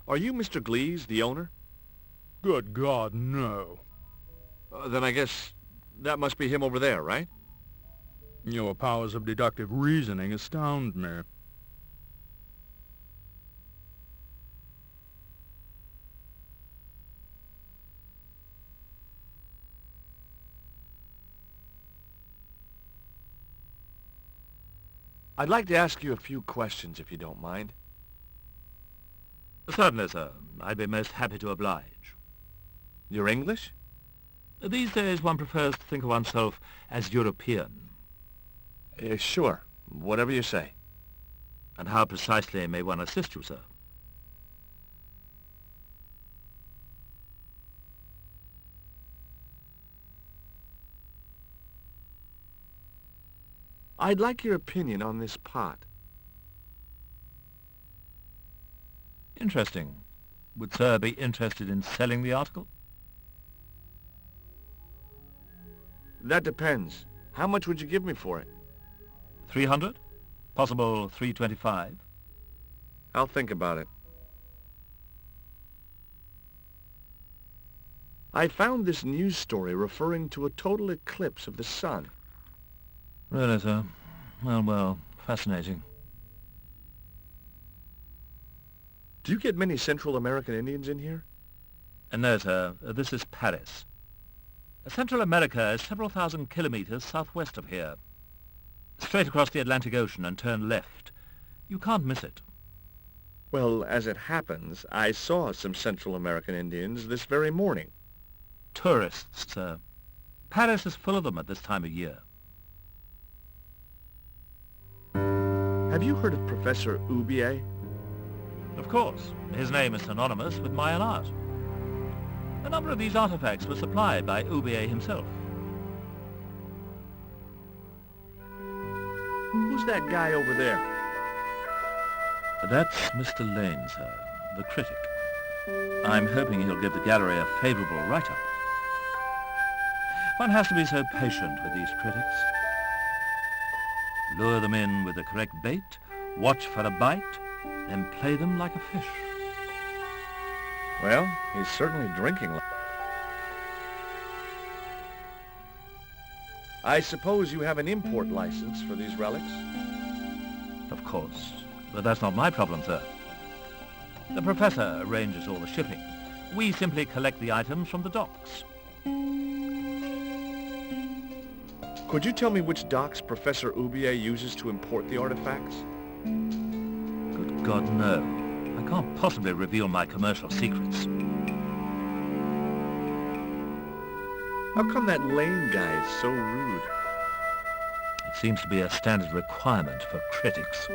Are you Mr. GLEASE, the owner? Good God, no. Then I guess that must be him over there, right? Your powers of deductive reasoning astound me. I'd like to ask you a few questions, if you don't mind. Certainly, sir. I'd be most happy to oblige. You're English? These days one prefers to think of oneself as European. Sure. Whatever you say. And how precisely may one assist you, sir? I'd like your opinion on this pot. Interesting. Would sir be interested in selling the article? That depends. How much would you give me for it? 300? Possible 325? I'll think about it. I found this news story referring to a total eclipse of the sun. Really, sir? Well, fascinating. Do you get many Central American Indians in here? No, sir. This is Paris. Central America is several thousand kilometers southwest of here. Straight across the Atlantic Ocean and turn left. You can't miss it. Well, as it happens, I saw some Central American Indians this very morning. Tourists, sir. Paris is full of them at this time of year. Have you heard of Professor Oubier? Of course. His name is synonymous with Mayan art. A number of these artifacts were supplied by Oubier himself. Who's that guy over there? That's Mr. Lane, sir, the critic. I'm hoping he'll give the gallery a favourable write-up. One has to be so patient with these critics. Lure them in with the correct bait, watch for a bite, then play them like a fish. Well, he's certainly drinking. I suppose you have an import license for these relics? Of course, but that's not my problem, sir. The professor arranges all the shipping. We simply collect the items from the docks. Could you tell me which docks Professor Oubier uses to import the artifacts? Good God, no. I can't possibly reveal my commercial secrets. How come that Lane guy is so rude? It seems to be a standard requirement for critics.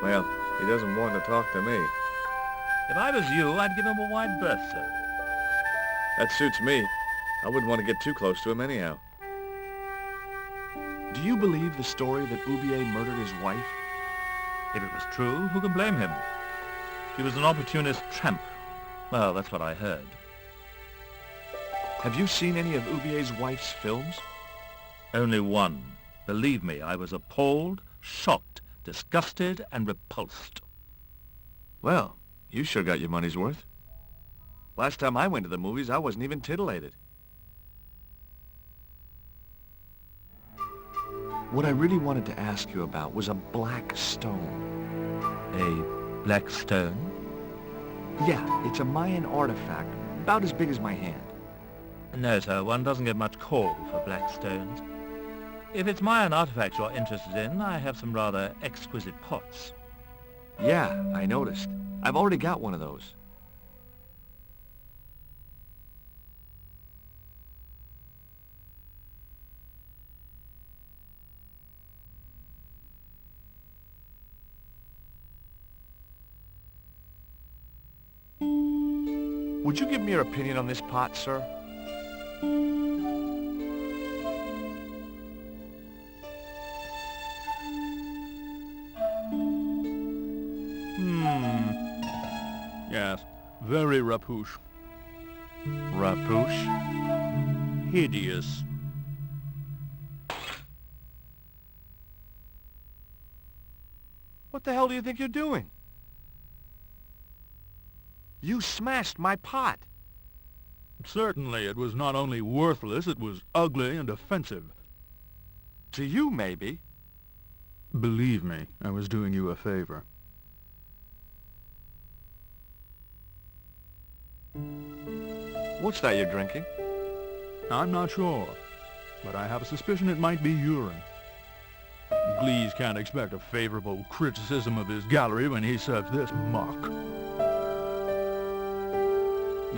Well, he doesn't want to talk to me. If I was you, I'd give him a wide berth, sir. That suits me. I wouldn't want to get too close to him anyhow. Do you believe the story that Oubier murdered his wife? If it was true, who can blame him? She was an opportunist tramp. Well, that's what I heard. Have you seen any of Oubier's wife's films? Only one. Believe me, I was appalled, shocked, disgusted, and repulsed. Well, you sure got your money's worth. Last time I went to the movies, I wasn't even titillated. What I really wanted to ask you about was a black stone. A black stone? Yeah, it's a Mayan artifact, about as big as my hand. No, sir, one doesn't get much call for black stones. If it's Mayan artifacts you're interested in, I have some rather exquisite pots. Yeah, I noticed. I've already got one of those. Would you give me your opinion on this pot, sir? Yes, very rapouche. Rapouche? Hideous. What the hell do you think you're doing? You smashed my pot. Certainly, it was not only worthless, it was ugly and offensive. To you, maybe. Believe me, I was doing you a favor. What's that you're drinking? I'm not sure, but I have a suspicion it might be urine. GLEASE can't expect a favorable criticism of his gallery when he serves this muck.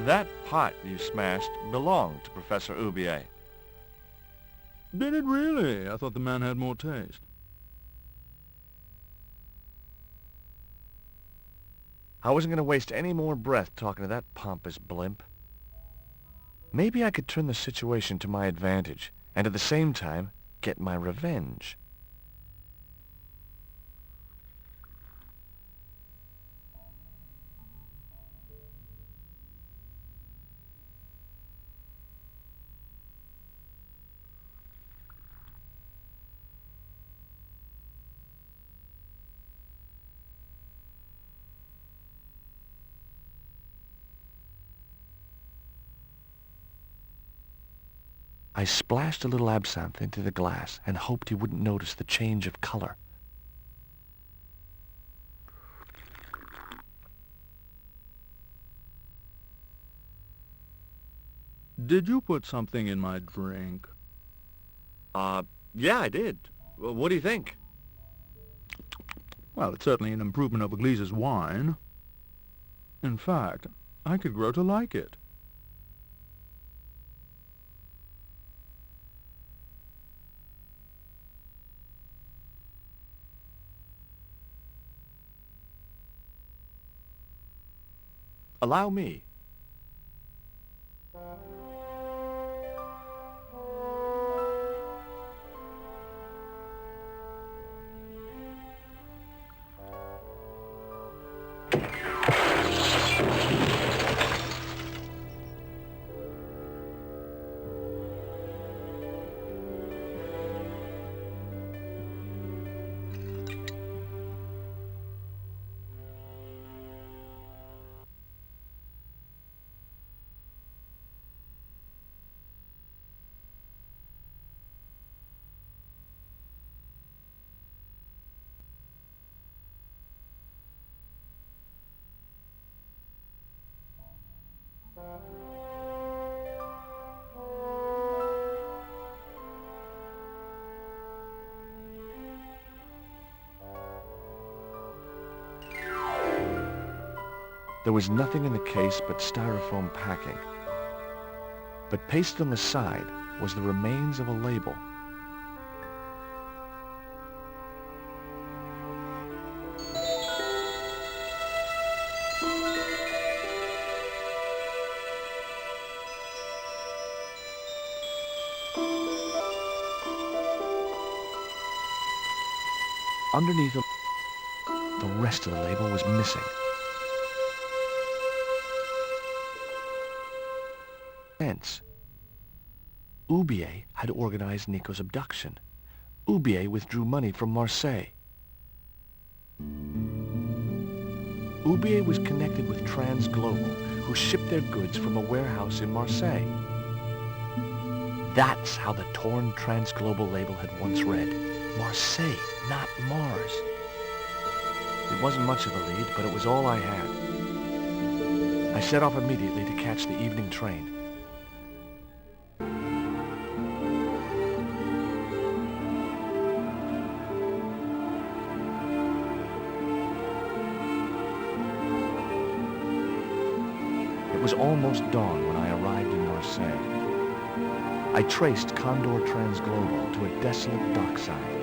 That pot you smashed belonged to Professor Oubier. Did it really? I thought the man had more taste. I wasn't going to waste any more breath talking to that pompous blimp. Maybe I could turn the situation to my advantage, and at the same time, get my revenge. I splashed a little absinthe into the glass and hoped he wouldn't notice the change of color. Did you put something in my drink? Yeah, I did. What do you think? Well, it's certainly an improvement over GLEASE's wine. In fact, I could grow to like it. Allow me. There was nothing in the case but styrofoam packing. But pasted on the side was the remains of a label. Underneath the rest of the label was missing. Hence, Oubier had organized Nico's abduction. Oubier withdrew money from Marseille. Oubier was connected with Transglobal, who shipped their goods from a warehouse in Marseille. That's how the torn Transglobal label had once read. Marseille, not Mars. It wasn't much of a lead, but it was all I had. I set off immediately to catch the evening train. It was almost dawn when I arrived in Marseille. I traced Condor Transglobal to a desolate dockside.